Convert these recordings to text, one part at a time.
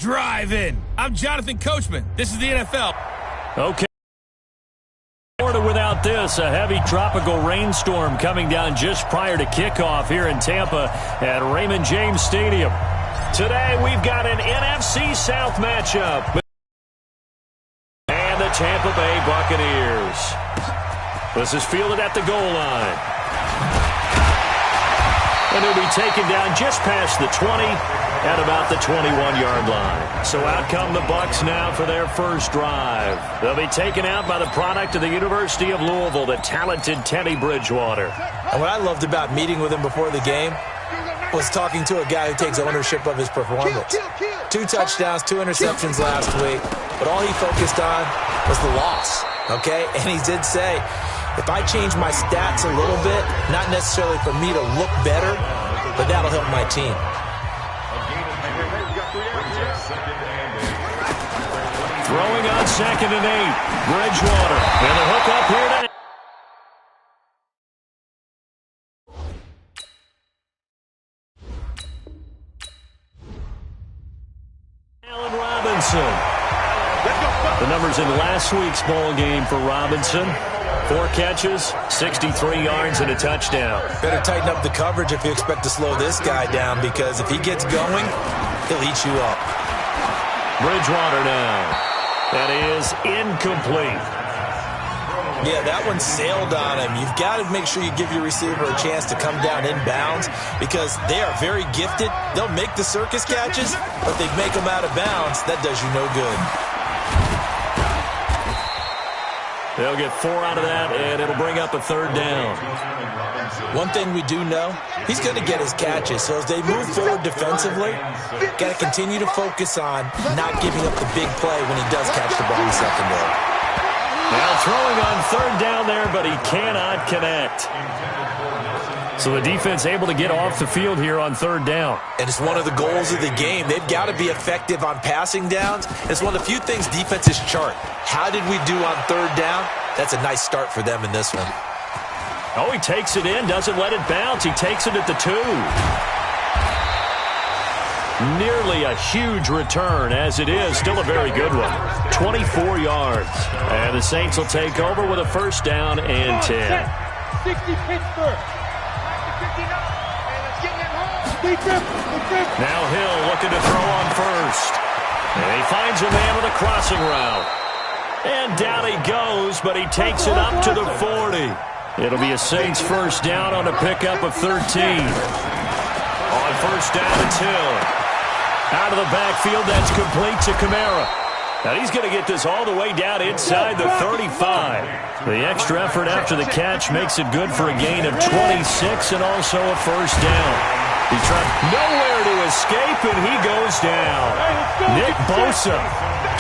Drive in. I'm Jonathan Coachman. This is the NFL. Okay. Without this, a heavy tropical rainstorm coming down just prior to kickoff here in Tampa at Raymond James Stadium. Today, we've got an NFC South matchup. And the Tampa Bay Buccaneers. This is fielded at the goal line. And he'll be taken down just past the 20 at about the 21-yard line. So out come the Bucs now for their first drive. They'll be taken out by the product of the University of Louisville, the talented Teddy Bridgewater. And what I loved about meeting with him before the game was talking to a guy who takes ownership of his performance. 2 touchdowns, 2 interceptions last week, but all he focused on was the loss, okay? And he did say, if I change my stats a little bit, not necessarily for me to look better, but that'll help my team. Throwing on 2nd and 8. Bridgewater. And a hook up here to Allen Robinson. The numbers in last week's ball game for Robinson. 4 catches, 63 yards, and a touchdown. Better tighten up the coverage if you expect to slow this guy down, because if he gets going, he'll eat you up. Bridgewater now. That is incomplete. Yeah, that one sailed on him. You've got to make sure you give your receiver a chance to come down inbounds, because they are very gifted. They'll make the circus catches, but they make them out of bounds. That does you no good. They'll get 4 out of that, and it'll bring up a 3rd down. One thing we do know, he's going to get his catches. So as they move forward defensively, got to continue to focus on not giving up the big play when he does catch the ball in secondary. Now throwing on 3rd down there, but he cannot connect. So the defense able to get off the field here on 3rd down. And it's one of the goals of the game. They've got to be effective on passing downs. It's one of the few things defenses chart. How did we do on 3rd down? That's a nice start for them in this one. Oh, he takes it in, doesn't let it bounce. He takes it at the 2. Nearly a huge return, as it is. Still a very good one. 24 yards. And the Saints will take over with a 1st down and 10. 60 Pittsburgh. Now Hill looking to throw on 1st. And he finds a man with a crossing route. And down he goes, but he takes it up to the 40. It'll be a Saints 1st down on a pickup of 13. On 1st down, it's Hill. Out of the backfield, that's complete to Kamara. Now he's going to get this all the way down inside the 35. The extra effort after the catch makes it good for a gain of 26 and also a 1st down. He's trying nowhere to escape, and he goes down. Nick Bosa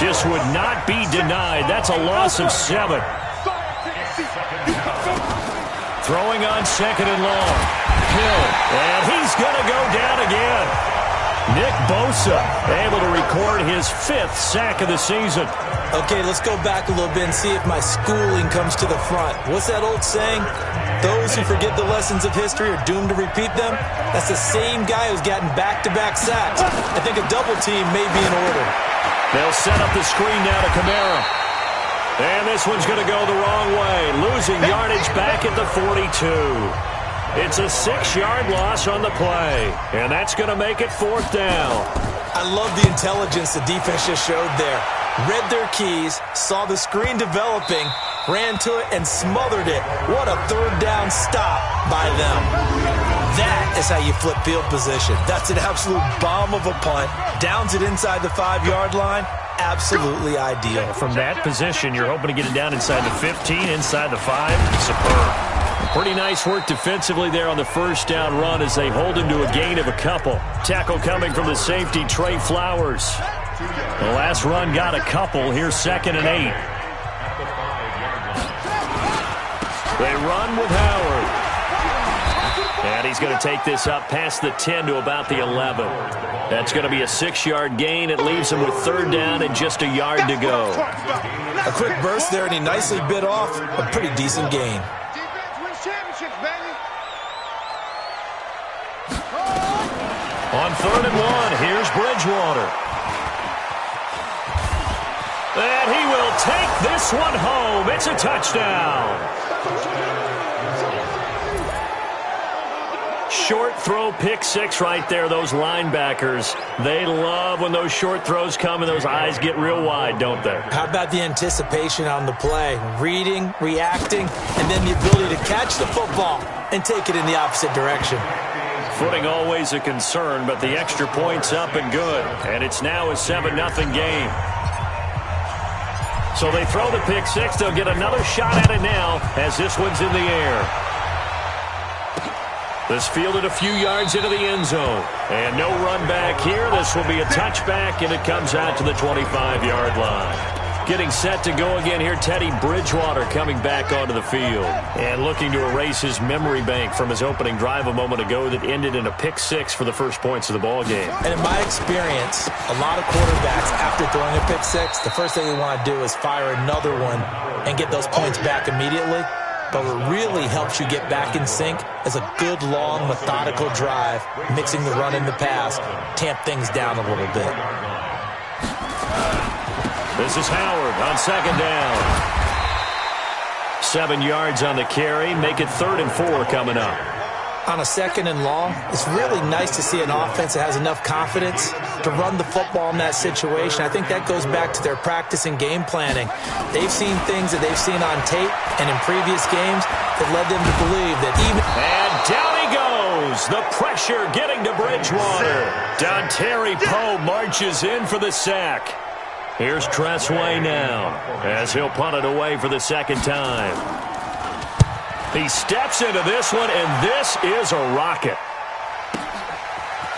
just would not be denied. That's a loss of 7. Throwing on 2nd and long. Hill, and he's going to go down again. Nick Bosa able to record his 5th sack of the season. Okay, let's go back a little bit and see if my schooling comes to the front. What's that old saying? Those who forget the lessons of history are doomed to repeat them. That's the same guy who's gotten back-to-back sacks. I think a double team may be in order. They'll set up the screen now to Kamara. And this one's going to go the wrong way. Losing yardage back at the 42. It's a 6-yard loss on the play. And that's going to make it 4th down. I love the intelligence the defense just showed there. Read their keys, saw the screen developing, ran to it, and smothered it. What a 3rd down stop by them. That is how you flip field position. That's an absolute bomb of a punt. Downs it inside the 5-yard line. Absolutely ideal. From that position, you're hoping to get it down inside the 15, inside the 5. Superb. Pretty nice work defensively there on the 1st down run as they hold him to a gain of a couple. Tackle coming from the safety, Trey Flowers. The last run got a couple. Here's 2nd and 8. They run with Howard. And he's going to take this up past the 10 to about the 11. That's going to be a 6-yard gain. It leaves him with 3rd down and just a yard to go. A quick burst there, and he nicely bit off a pretty decent gain. On 3rd and 1, here's Bridgewater. And he will take this one home. It's a touchdown. Short throw pick six right there. Those linebackers, they love when those short throws come and those eyes get real wide, don't they? How about the anticipation on the play? Reading, reacting, and then the ability to catch the football and take it in the opposite direction. Footing always a concern, but the extra point's up and good. And it's now a 7-0 game. So they throw the pick six. They'll get another shot at it now as this one's in the air. This fielded a few yards into the end zone. And no run back here. This will be a touchback, and it comes out to the 25-yard line. Getting set to go again here, Teddy Bridgewater coming back onto the field. And looking to erase his memory bank from his opening drive a moment ago that ended in a pick six for the first points of the ball game. And in my experience, a lot of quarterbacks, after throwing a pick six, the first thing they want to do is fire another one and get those points back immediately. But what really helps you get back in sync is a good, long, methodical drive, mixing the run and the pass, tamp things down a little bit. This is Howard on second down. 7 yards on the carry. Make it 3rd and 4 coming up. On a second and long, it's really nice to see an offense that has enough confidence to run the football in that situation. I think that goes back to their practice and game planning. They've seen things that they've seen on tape and in previous games that led them to believe that even... And down he goes. The pressure getting to Bridgewater. Dontari Poe marches in for the sack. Here's Tressway now as he'll punt it away for the second time. He steps into this one, and this is a rocket.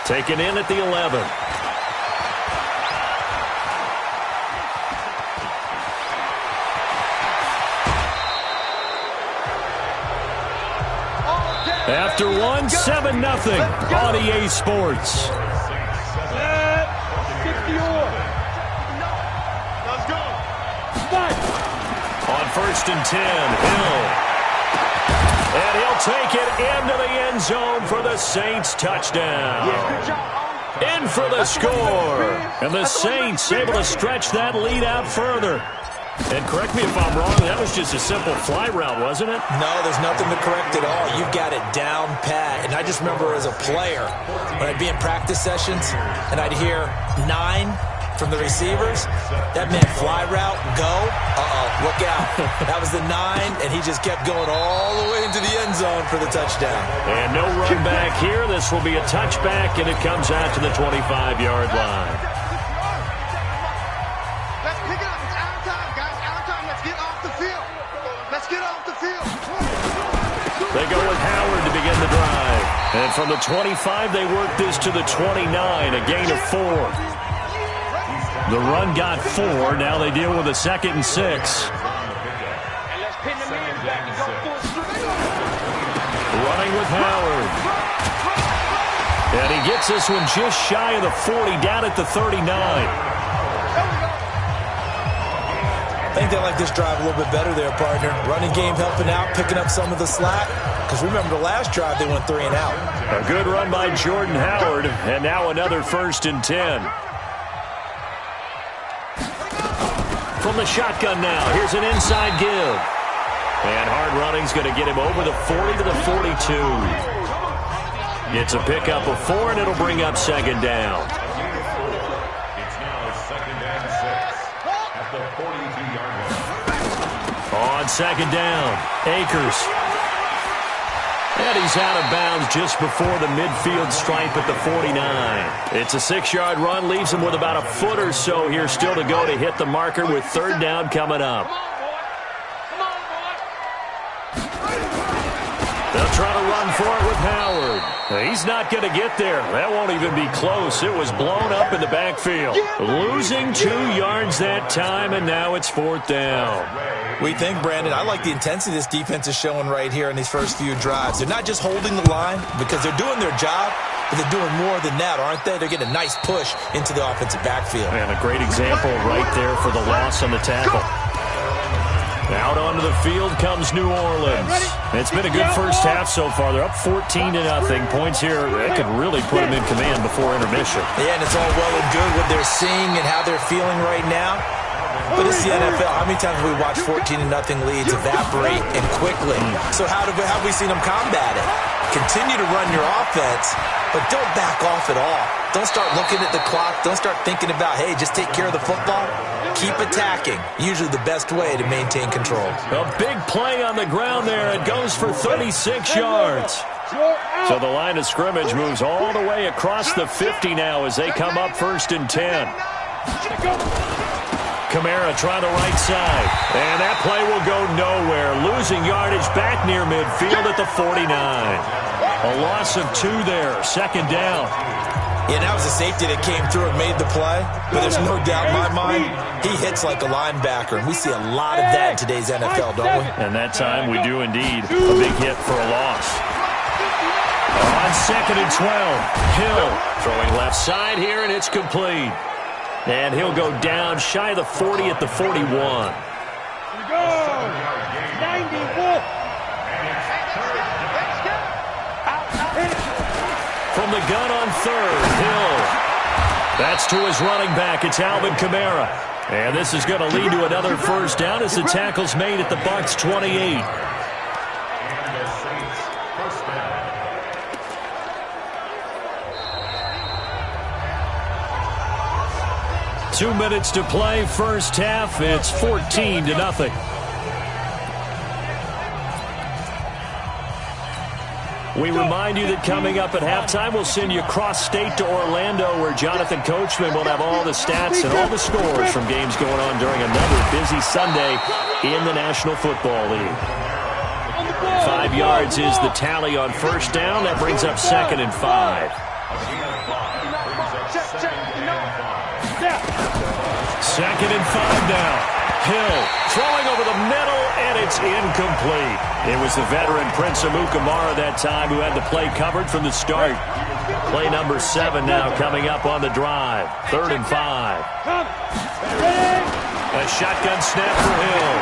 Taken in at the 11. After one, 7-0 on EA Sports. On 1st and 10, Hill. And he'll take it into the end zone for the Saints touchdown. In for the score. And the Saints able to stretch that lead out further. And correct me if I'm wrong, that was just a simple fly route, wasn't it? No, there's nothing to correct at all. You've got it down pat. And I just remember as a player, when I'd be in practice sessions, and I'd hear 9 from the receivers, that meant fly route, go, look out. That was the 9, and he just kept going all the way into the end zone for the touchdown. And no run back here. This will be a touchback, and it comes out to the 25-yard line. Let's pick it up. It's our time, guys. Our time. Let's get off the field. Let's get off the field. They go with Howard to begin the drive. And from the 25, they work this to the 29, a gain of 4. The run got 4. Now they deal with a 2nd and 6. Running with Howard. And he gets this one just shy of the 40, down at the 39. I think they like this drive a little bit better there, partner. Running game helping out, picking up some of the slack. Because remember, the last drive they went 3 and out. A good run by Jordan Howard. And now another 1st and 10. From the shotgun now, here's an inside give. And hard running's going to get him over the 40 to the 42. It's a pickup of 4, and it'll bring up 2nd down. It's now 2nd and 6 at the 42-yard line. On 2nd down, Akers. And he's out of bounds just before the midfield stripe at the 49. It's a 6-yard run, leaves him with about a foot or so here still to go to hit the marker with 3rd down coming up. They'll try to run for it with Howard. He's not going to get there. That won't even be close. It was blown up in the backfield. Losing 2 yards that time, and now it's 4th down. We think, Brandon, I like the intensity this defense is showing right here in these first few drives. They're not just holding the line because they're doing their job, but they're doing more than that, aren't they? They're getting a nice push into the offensive backfield. And a great example right there for the loss on the tackle. Out onto the field comes New Orleans. It's been a good first half so far. They're up 14-0. Points here that could really put them in command before intermission. Yeah, and it's all well and good what they're seeing and how they're feeling right now. But it's the NFL. How many times have we watched 14-0 leads evaporate and quickly? So how have we seen them combat it? Continue to run your offense, but don't back off at all. Don't start looking at the clock. Don't start thinking about, hey, just take care of the football. Keep attacking. Usually the best way to maintain control. A big play on the ground there. It goes for 36 yards. So the line of scrimmage moves all the way across the 50 now as they come up 1st and 10. Kamara trying the right side. And that play will go nowhere. Losing yardage back near midfield at the 49. A loss of 2 there. 2nd down. Yeah, that was a safety that came through and made the play. But there's no doubt in my mind, he hits like a linebacker. And we see a lot of that in today's NFL, don't we? And that time we do indeed. A big hit for a loss. On 2nd and 12, Hill throwing left side here, and it's complete. And he'll go down shy of the 40 at the 41. Here we go. 91. From the gun on 3rd, Hill. That's to his running back. It's Alvin Kamara. And this is going to lead to another 1st down as the tackle's made at the Bucs 28. Two minutes to play, 1st half. It's 14-0. We remind you that coming up at halftime, we'll send you cross-state to Orlando, where Jonathan Coachman will have all the stats and all the scores from games going on during another busy Sunday in the National Football League. 5 yards is the tally on 1st down. That brings up 2nd and 5. 2nd and 5 now. Hill throwing over the middle, and it's incomplete. It was the veteran Prince Amukamara that time who had the play covered from the start. Play number 7 now coming up on the drive. 3rd and 5. A shotgun snap for Hill.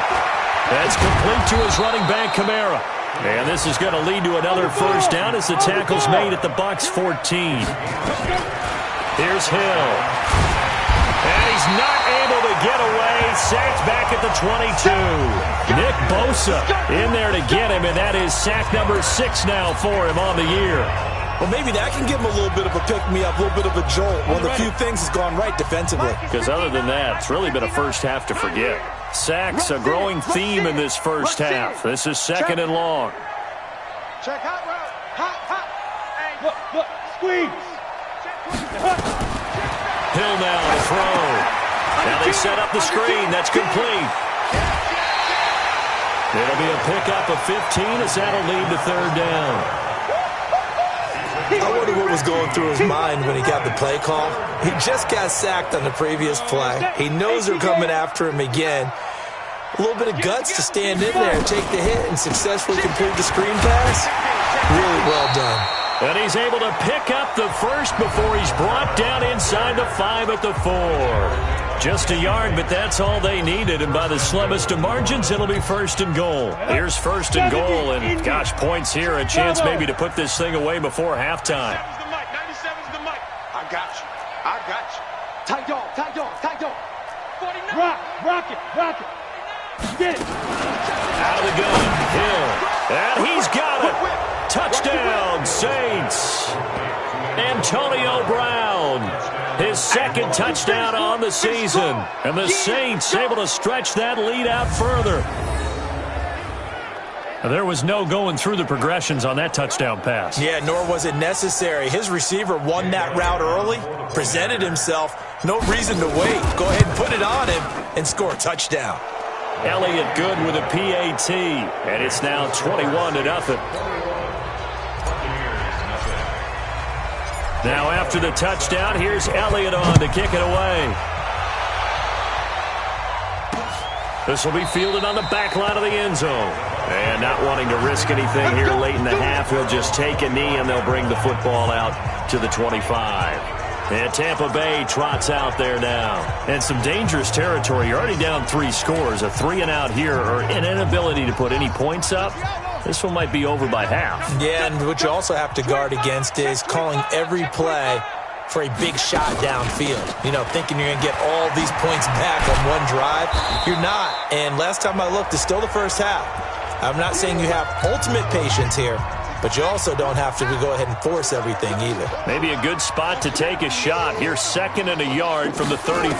That's complete to his running back, Kamara. And this is going to lead to another 1st down as the tackle's made at the Bucs 14. Here's Hill. And he's not able to get away. Sacked back at the 22. Nick Bosa in there to get him, and that is sack number 6 now for him on the year. Well, maybe that can give him a little bit of a pick-me-up, a little bit of a jolt. One of the few things has gone right defensively. Because other than that, it's really been a 1st half to forget. Sacks, a growing theme in this 1st half. This is 2nd and long. Check hot route. Hot. Look, squeeze. Hill now to throw. Now they set up the screen. That's complete. It'll be a pickup of 15 as that'll lead to 3rd down. I wonder what was going through his mind when he got the play call. He just got sacked on the previous play. He knows they're coming after him again. A little bit of guts to stand in there and take the hit and successfully complete the screen pass. Really well done. And he's able to pick up the 1st before he's brought down inside the 5 at the 4. Just a yard, but that's all they needed. And by the slimmest of margins, it'll be 1st and goal. Here's 1st and goal, and gosh, points here. A chance maybe to put this thing away before halftime. 97's the mic. I got you. Tight dog. 49. Rock it. Get it. Out of the gun, Hill. And he's got it. Touchdown, Saints. Antonio Brown. His 2nd touchdown on the season. And the Saints able to stretch that lead out further. There was no going through the progressions on that touchdown pass. Yeah, nor was it necessary. His receiver won that route early, presented himself. No reason to wait. Go ahead and put it on him and score a touchdown. Elliott good with a PAT. And it's now 21-0. Now after the touchdown, here's Elliott on to kick it away. This will be fielded on the back line of the end zone. And not wanting to risk anything here late in the half, he'll just take a knee and they'll bring the football out to the 25. And Tampa Bay trots out there now. And some dangerous territory. You're already down 3 scores. A 3-and-out here or an inability to put any points up. This one might be over by half. Yeah, and what you also have to guard against is calling every play for a big shot downfield. You know, thinking you're going to get all these points back on one drive. You're not. And last time I looked, it's still the first half. I'm not saying you have ultimate patience here, but you also don't have to go ahead and force everything either. Maybe a good spot to take a shot. Here's 2nd and a yard from the 34.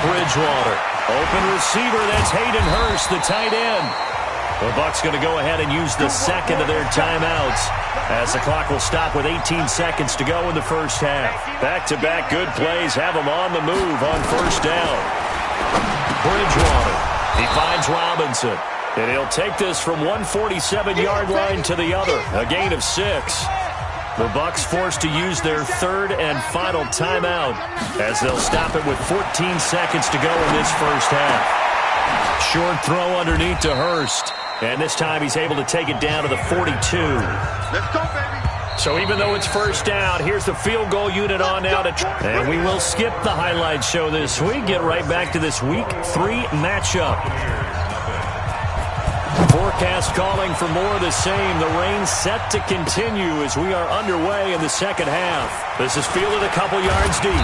Bridgewater. Open receiver. That's Hayden Hurst, the tight end. The Bucs going to go ahead and use the second of their timeouts as the clock will stop with 18 seconds to go in the first half. Back-to-back good plays have them on the move on first down. Bridgewater. He finds Robinson. And he'll take this from 147-yard line to the other. A gain of 6. The Bucs forced to use their 3rd and final timeout as they'll stop it with 14 seconds to go in this first half. Short throw underneath to Hurst. And this time he's able to take it down to the 42. Let's go, baby. So even though it's first down, here's the field goal unit on now. And we will skip the highlight show this week. Get right back to this Week 3 matchup. Forecast calling for more of the same. The rain set to continue as we are underway in the second half. This is fielded a couple yards deep.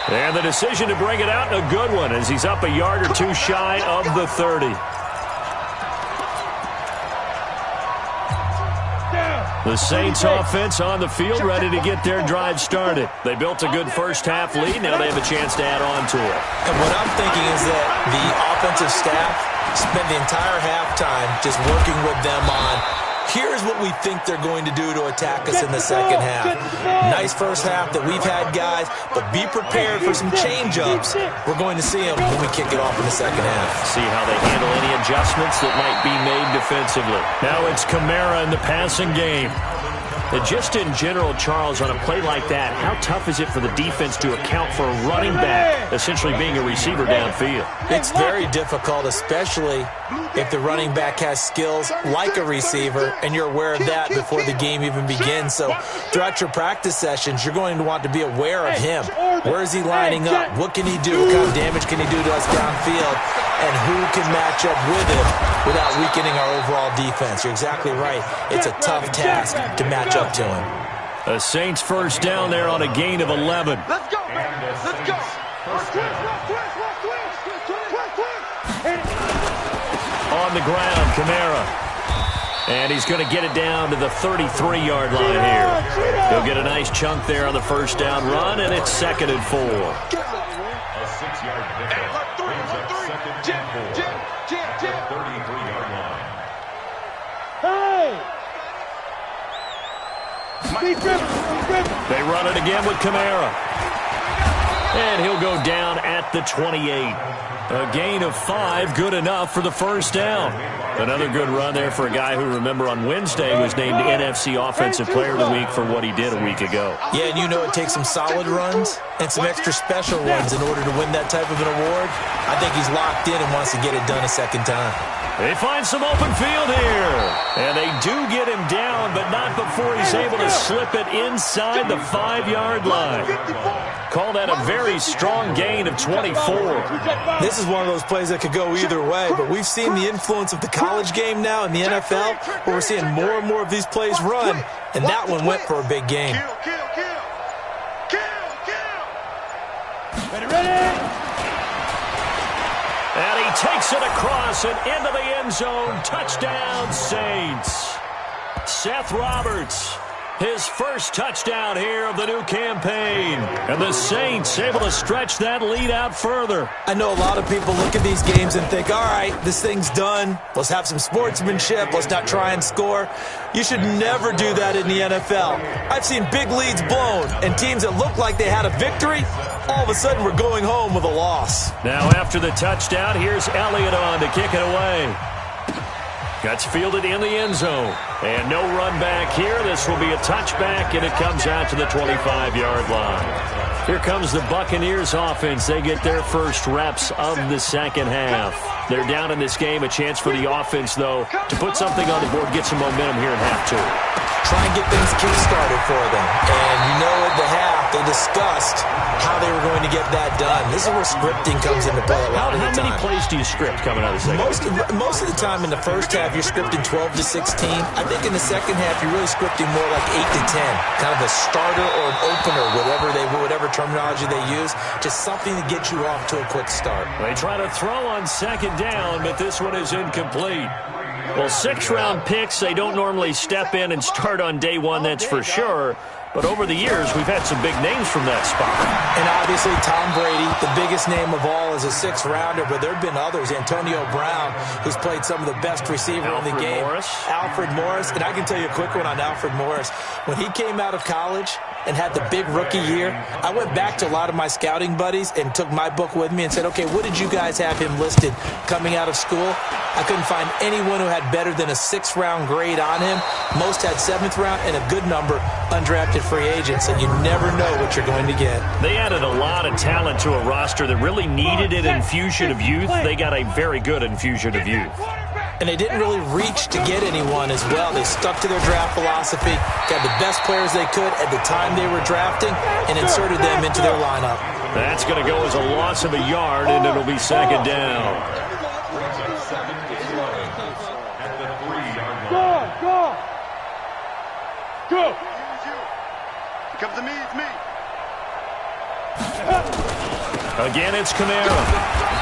And the decision to bring it out, a good one, as he's up a yard or two shy of the 30. The Saints offense on the field, ready to get their drive started. They built a good first-half lead. Now they have a chance to add on to it. And what I'm thinking is that the offensive staff spent the entire halftime just working with them on, here's what we think they're going to do to attack us in the second half. Nice first half that we've had, guys, but be prepared for some change-ups. We're going to see them when we kick it off in the second half. See how they handle any adjustments that might be made defensively. Now it's Kamara in the passing game. And just in general, Charles, on a play like that, how tough is it for the defense to account for a running back essentially being a receiver downfield? It's very difficult, especially if the running back has skills like a receiver, and you're aware of that before the game even begins. So throughout your practice sessions, you're going to want to be aware of him. Where is he lining up? What can he do? What kind of damage can he do to us downfield? And who can match up with him without weakening our overall defense? You're exactly right. It's a tough task to match up to him. The Saints first down there on a gain of 11. Let's go, man. Let's go. On the ground, Kamara. And he's going to get it down to the 33-yard line here. He'll get a nice chunk there on the first down run, and it's 2nd and 4. A 6-yard pickup. Jim. 33-yard line. Hey! They run it again with Kamara. And he'll go down at the 28. A gain of 5, good enough for the first down. Another good run there for a guy who, remember, on Wednesday was named NFC Offensive Player of the Week for what he did a week ago. Yeah, and you know it takes some solid runs and some extra special ones in order to win that type of an award. I think he's locked in and wants to get it done a second time. They find some open field here. And they do get him down, but not before he's able to slip it inside the 5-yard line. Call that a very strong gain of 24. This is one of those plays that could go either way, but we've seen the influence of the college game now in the NFL, where we're seeing more and more of these plays run, and that one went for a big gain. Ready? And he takes it across and into the end zone. Touchdown, Saints. Seth Roberts, his first touchdown here of the new campaign. And the Saints able to stretch that lead out further. I know a lot of people look at these games and think, all right, this thing's done. Let's have some sportsmanship. Let's not try and score. You should never do that in the NFL. I've seen big leads blown, and teams that look like they had a victory, all of a sudden we're going home with a loss. Now after the touchdown, here's Elliott on to kick it away. That's fielded in the end zone. And no run back here. This will be a touchback, and it comes out to the 25-yard line. Here comes the Buccaneers offense. They get their first reps of the second half. They're down in this game. A chance for the offense, though, to put something on the board, get some momentum here in half two. try and get things kick-started for them. And you know at the half, they discussed how they were going to get that done. This is where scripting comes into play a lot of the time. How many plays do you script coming out of the second half? Most of the time in the first half, you're scripting 12 to 16. I think in the second half, you're really scripting more like 8 to 10. Kind of a starter or an opener, whatever terminology they use. Just something to get you off to a quick start. They try to throw on second down, but this one is incomplete. Well, 6-round picks, they don't normally step in and start on day one, that's for sure. But over the years, we've had some big names from that spot. And obviously, Tom Brady, the biggest name of all, is a 6th-rounder. But there have been others. Antonio Brown, who's played some of the best receiver in the game. Alfred Morris. And I can tell you a quick one on Alfred Morris. When he came out of college and had the big rookie year, I went back to a lot of my scouting buddies and took my book with me and said, okay, what did you guys have him listed coming out of school? I couldn't find anyone who had better than a 6th-round grade on him. Most had 7th round and a good number undrafted free agents, and you never know what you're going to get. They added a lot of talent to a roster that really needed an infusion of youth. They got a very good infusion of youth. And they didn't really reach to get anyone as well. They stuck to their draft philosophy, got the best players they could at the time they were drafting, and inserted them into their lineup. That's going to go as a loss of a yard, and it'll be second down. Go! Come to me, it's me. Again, it's Kamara.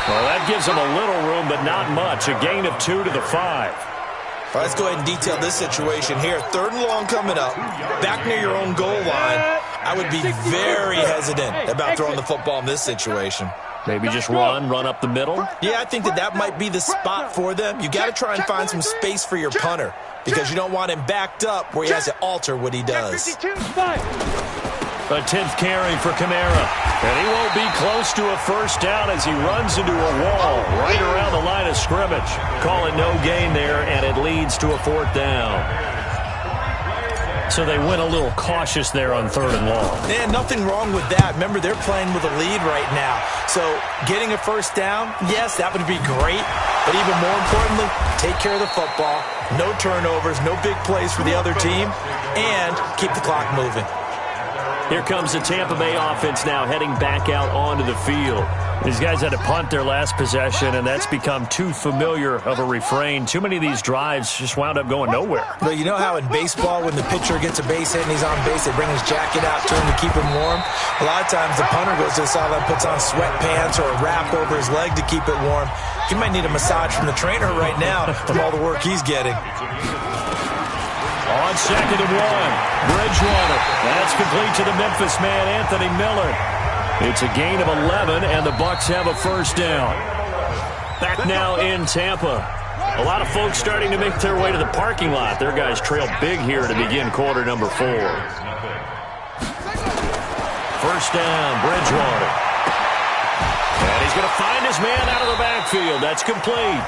Well, that gives them a little room, but not much. A gain of 2 to the 5. All right, let's go ahead and detail this situation here. 3rd and long coming up. Back near your own goal line. I would be very hesitant about throwing the football in this situation. Maybe just run up the middle? Yeah, I think that might be the spot for them. You got to try and find some space for your punter because you don't want him backed up where he has to alter what he does. A 10th carry for Kamara. And he won't be close to a first down as he runs into a wall right around the line of scrimmage. Calling no gain there, and it leads to a 4th down. So they went a little cautious there on 3rd and long. And nothing wrong with that. Remember, they're playing with a lead right now. So getting a first down, yes, that would be great. But even more importantly, take care of the football. No turnovers, no big plays for the other team, and keep the clock moving. Here comes the Tampa Bay offense now heading back out onto the field. These guys had to punt their last possession, and that's become too familiar of a refrain. Too many of these drives just wound up going nowhere. But you know how in baseball, when the pitcher gets a base hit and he's on base, they bring his jacket out to him to keep him warm? A lot of times the punter goes to the sideline, puts on sweatpants or a wrap over his leg to keep it warm. He might need a massage from the trainer right now from all the work he's getting. On 2nd and 1, Bridgewater. That's complete to the Memphis man, Anthony Miller. It's a gain of 11, and the Bucs have a first down. Back now in Tampa. A lot of folks starting to make their way to the parking lot. Their guys trail big here to begin quarter number 4. First down, Bridgewater. And he's going to find his man out of the backfield. That's complete.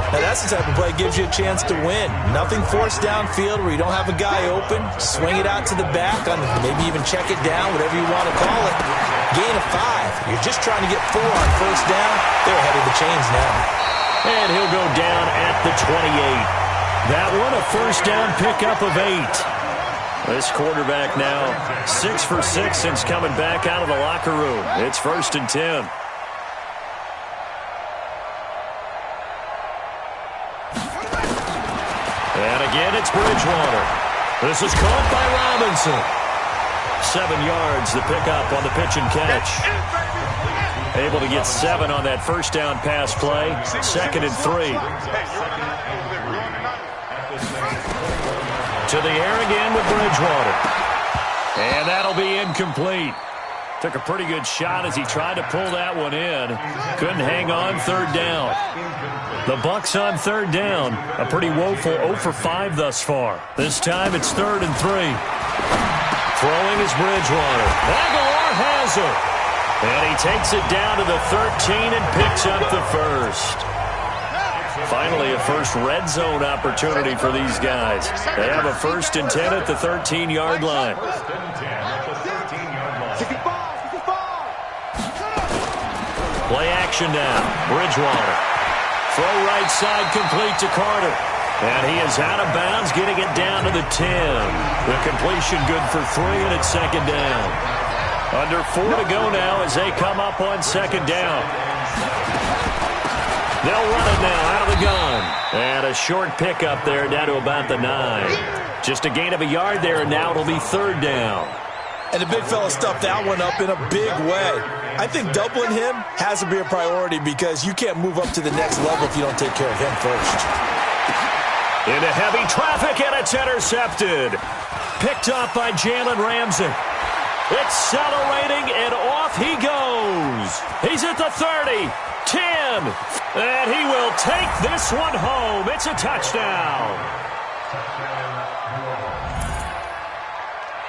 Now, that's the type of play that gives you a chance to win. Nothing forced downfield where you don't have a guy open. Swing it out to the back, on maybe even check it down, whatever you want to call it. Gain of 5. You're just trying to get 4 on first down. They're ahead of the chains now. And he'll go down at the 28. That one a first down pickup of 8. This quarterback now 6 for 6 since coming back out of the locker room. It's 1st and 10. And again, it's Bridgewater. This is caught by Robinson. 7 yards, the pickup on the pitch and catch. Able to get 7 on that first down pass play. 2nd and 3. To the air again with Bridgewater. And that'll be incomplete. Took a pretty good shot as he tried to pull that one in. Couldn't hang on, 3rd down. The Bucs on 3rd down. A pretty woeful 0 for 5 thus far. This time it's 3rd and 3. Throwing is Bridgewater. Aguilar has it. And he takes it down to the 13 and picks up the first. Finally, a first red zone opportunity for these guys. They have a 1st and 10 at the 13-yard line. Play action now. Bridgewater. Throw right side complete to Carter. And he is out of bounds, getting it down to the 10. The completion good for 3, and it's second down. Under 4 to go now as they come up on second down. They'll run it now out of the gun. And a short pickup there down to about the 9. Just a gain of a yard there, and now it'll be third down. And the big fella stuffed that one up in a big way. I think doubling him has to be a priority because you can't move up to the next level if you don't take care of him first. Into heavy traffic, and it's intercepted. Picked up by Jalen Ramsey. Accelerating, and off he goes. He's at the 30, 10, and he will take this one home. It's a touchdown.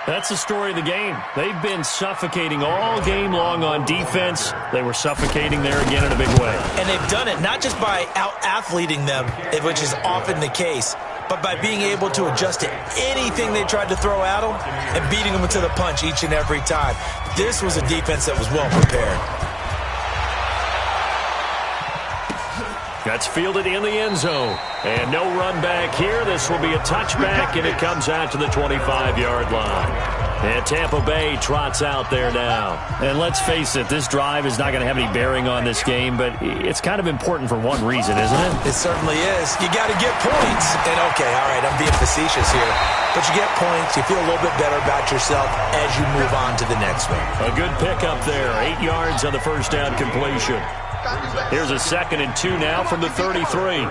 That's the story of the game. They've been suffocating all game long on defense. They were suffocating there again in a big way. And they've done it not just by out-athleting them, which is often the case, but by being able to adjust to anything they tried to throw at them and beating them to the punch each and every time. This was a defense that was well prepared. That's fielded in the end zone. And no run back here. This will be a touchback, and it comes out to the 25-yard line. And Tampa Bay trots out there now. And let's face it, this drive is not going to have any bearing on this game, but it's kind of important for one reason, isn't it? It certainly is. You got to get points. And, okay, all right, I'm being facetious here. But you get points, you feel a little bit better about yourself as you move on to the next one. A good pickup there. 8 yards on the first down completion. Here's a 2nd and 2 now from the 33. Bridgewater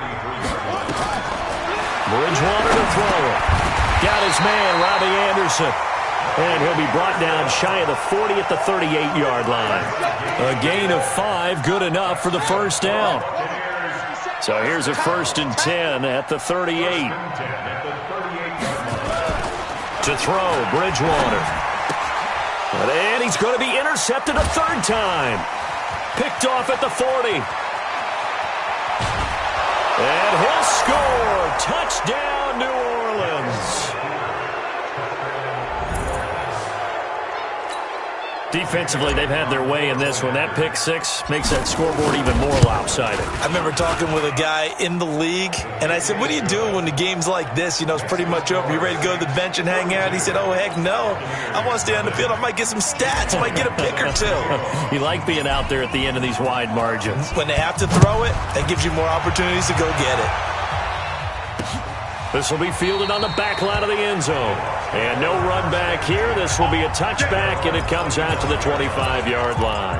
to throw it. Got his man, Robbie Anderson. And he'll be brought down shy of the 40 at the 38-yard line. A gain of 5, good enough for the first down. So here's a 1st and 10 at the 38. To throw, Bridgewater. And he's going to be intercepted a 3rd time. Picked off at the 40. And he'll score. Touchdown, New Orleans. Defensively, they've had their way in this one. That pick 6 makes that scoreboard even more lopsided. I remember talking with a guy in the league, and I said, what do you do when the game's like this? You know, it's pretty much over. You ready to go to the bench and hang out? He said, oh, heck no. I want to stay on the field. I might get some stats. I might get a pick or 2. You like being out there at the end of these wide margins. When they have to throw it, that gives you more opportunities to go get it. This will be fielded on the back line of the end zone. And no run back here. This will be a touchback, and it comes out to the 25-yard line.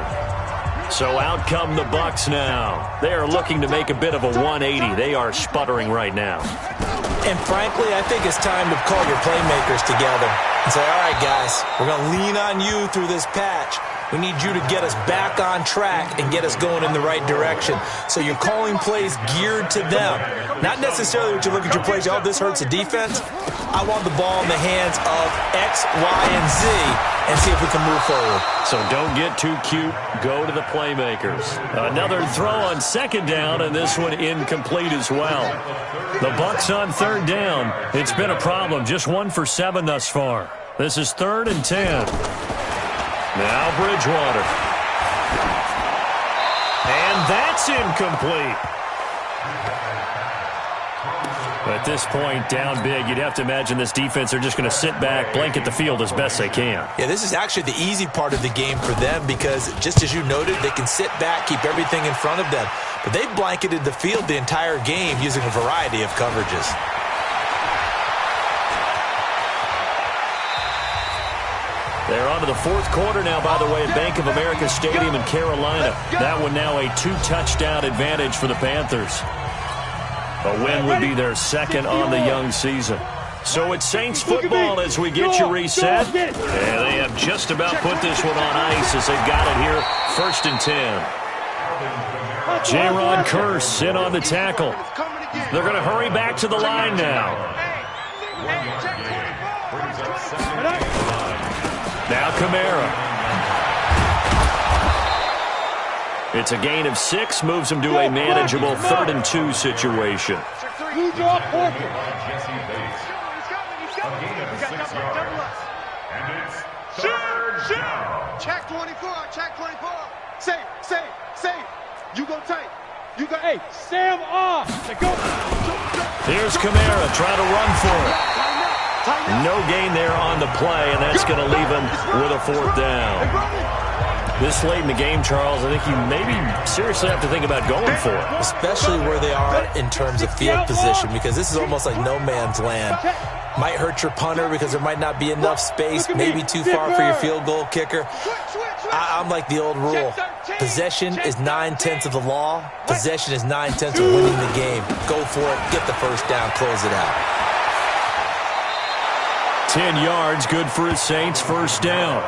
So out come the Bucs now. They are looking to make a bit of a 180. They are sputtering right now. And frankly, I think it's time to call your playmakers together and say, all right, guys, we're going to lean on you through this patch. We need you to get us back on track and get us going in the right direction. So you're calling plays geared to them. Not necessarily what you look at your plays, oh, this hurts the defense. I want the ball in the hands of X, Y, and Z and see if we can move forward. So don't get too cute. Go to the playmakers. Another throw on 2nd down, and this one incomplete as well. The Bucs on 3rd down. It's been a problem. Just 1 for 7 thus far. This is 3rd and 10. Now Bridgewater. And that's incomplete. At this point, down big, you'd have to imagine this defense are just going to sit back, blanket the field as best they can. Yeah, this is actually the easy part of the game for them because, just as you noted, they can sit back, keep everything in front of them. But they've blanketed the field the entire game using a variety of coverages. They're on to the 4th quarter now, by the way, at Bank of America Stadium in Carolina. That one now a 2-touchdown advantage for the Panthers. A win would be their 2nd on the young season. So it's Saints football as we get you reset. And they have just about put this one on ice as they've got it here, 1st and 10. J-Ron Curse in on the tackle. They're going to hurry back to the line now. Now Kamara. It's a gain of 6, moves him to a manageable 3rd and 2 situation. Check 24, check 24. Safe. You go tight. You go, hey, Sam off. Go. Here's Kamara trying to run for it. No gain there on the play, and that's going to leave him with a 4th down. This late in the game, Charles, I think you maybe seriously have to think about going for it. Especially where they are in terms of field position, because this is almost like no man's land. Might hurt your punter because there might not be enough space, maybe too far for your field goal kicker. I'm like the old rule. Possession is 9/10 of the law. Possession is 9/10 of winning the game. Go for it, get the first down, close it out. 10 yards, good for his Saints, 1st down.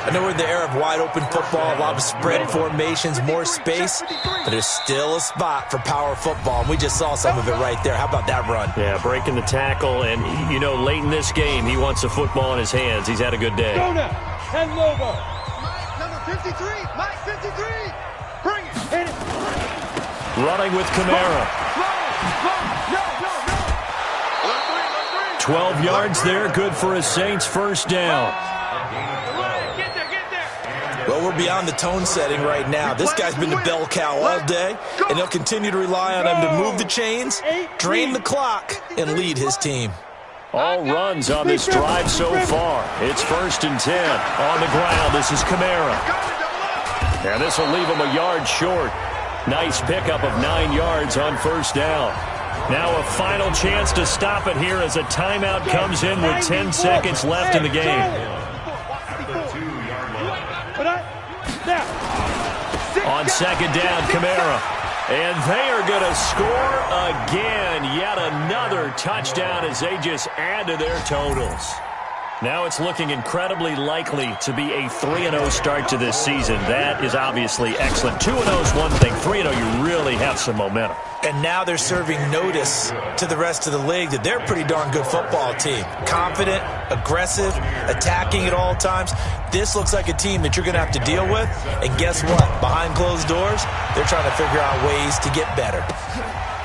I know we're in the era of wide-open football, a lot of spread formations, more space, but there's still a spot for power football, and we just saw some of it right there. How about that run? Yeah, breaking the tackle, and, you know, late in this game, he wants the football in his hands. He's had a good day. Go now. And Lobo. Mike, number 53. Mike, 53. Bring it. Hit it. Running with Kamara. 12 yards there, good for his Saints, 1st down. Well, we're beyond the tone setting right now. This guy's been the bell cow all day, and he'll continue to rely on him to move the chains, drain the clock, and lead his team. All runs on this drive so far. It's 1st and 10. On the ground, this is Kamara. And this will leave him a yard short. Nice pickup of 9 yards on 1st down. Now a final chance to stop it here as a timeout comes in with 10 seconds left in the game. On 2nd down, Kamara. And they are going to score again. Yet another touchdown as they just add to their totals. Now it's looking incredibly likely to be a 3-0 start to this season. That is obviously excellent. 2-0 is one thing. 3-0, you really have some momentum. And now they're serving notice to the rest of the league that they're a pretty darn good football team. Confident, aggressive, attacking at all times. This looks like a team that you're going to have to deal with. And guess what? Behind closed doors, they're trying to figure out ways to get better.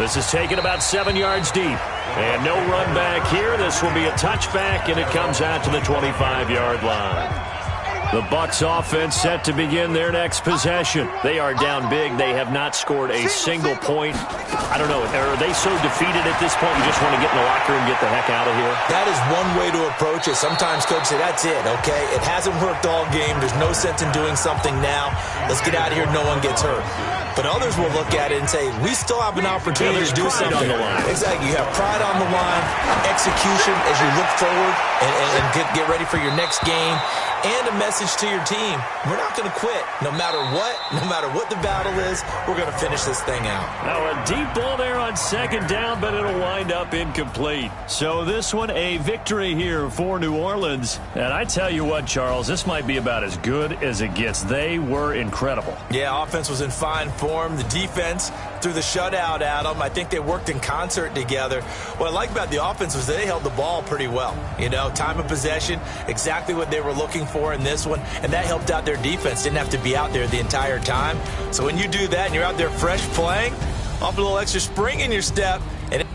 This is taken about 7 yards deep. And no run back here. This will be a touchback, and it comes out to the 25-yard line. The Bucs offense set to begin their next possession. They are down big. They have not scored a single point. I don't know. Are they so defeated at this point you just want to get in the locker room and get the heck out of here? That is one way to approach it. Sometimes coaches say, that's it, okay? It hasn't worked all game. There's no sense in doing something now. Let's get out of here. No one gets hurt. But others will look at it and say, we still have an opportunity to do something. On the line. Exactly. You have pride on the line, execution as you look forward and get ready for your next game, and a message to your team. We're not going to quit. No matter what the battle is, we're going to finish this thing out. Now a deep ball there on 2nd down, but it'll wind up incomplete. So this one a victory here for New Orleans. And I tell you what, Charles, this might be about as good as it gets. They were incredible. Yeah, offense was in fine form. The defense threw the shutout at them. I think they worked in concert together. What I like about the offense was they held the ball pretty well. You know, time of possession, exactly what they were looking for in this one, and that helped out their defense. Didn't have to be out there the entire time. So when you do that and you're out there fresh playing, off a little extra spring in your step, and